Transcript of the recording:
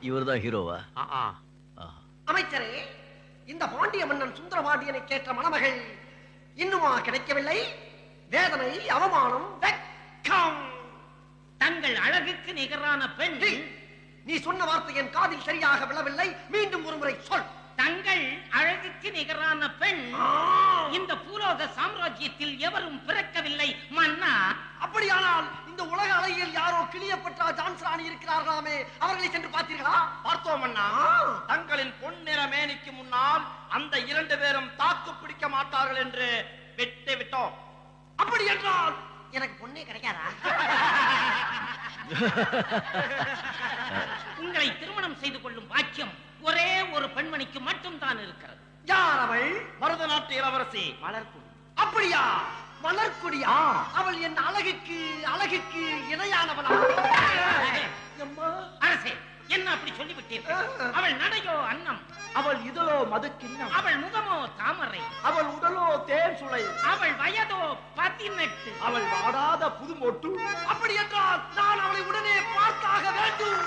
இவர்தான் ஹீரோவா? அமைச்சரே, இந்த பாண்டிய மன்னன் சுந்தரபாண்டியனை கேட்ட மணமகள் இன்னுமா கிடைக்கவில்லை? வேதனை, அவமானம், வெட்கம். தங்கள் அழகுக்கு நிகரான பெண். நீ சொன்ன வார்த்தை என் காதில் சரியாக விழவில்லை. மீண்டும் ஒருமுறை சொல். தங்கள் அழகுக்கு நிகரான பெண் இந்த பூலோக சாம்ராஜ்யத்தில் எவரும் பிறக்கவில்லை மன்னா. அப்படியானால் இந்த உலக அலையில் யாரோ கிளியப்பட்டா ஜான்சராணி இருக்கிறார்களாமே, அவர்களை சென்று பார்த்தீர்களா? பார்த்தோம் அண்ணா. தங்களின் பொன்னிற மேனிக்கு முன்னால் அந்த 2 பேரும் தாக்கு பிடிக்க மாட்டார்கள் என்று விட்டு விட்டோம். அப்படி என்றால் எனக்கு பொண்ணே கிடைக்காதா? உங்களை திருமணம் செய்து கொள்ளும் பாக்கியம் ஒரே ஒரு பெண்மணிக்கு மட்டும் தான் இருக்கிறது. யார் அவள்? மருத நாட்டு இளவரசி மலர்குடி. அப்படியா? மலர்குடியா? அவள் என் அழகுக்கு அழகுக்கு இணையானவளா? அரசே, என்ன அப்படி சொல்லிவிட்டீர்கள்? அவள் நடையோ அன்னம், அவள் இதழோ மதுக்கிண்ணம், அவள் முகமோ தாமரை, அவள் உடலோ தேன் சுளை, அவள் வயதோ 18, அவள் வாடாத புது மொட்டு. அப்படி என்றால் நான் அவளை உடனே பார்த்தாக வேண்டும்.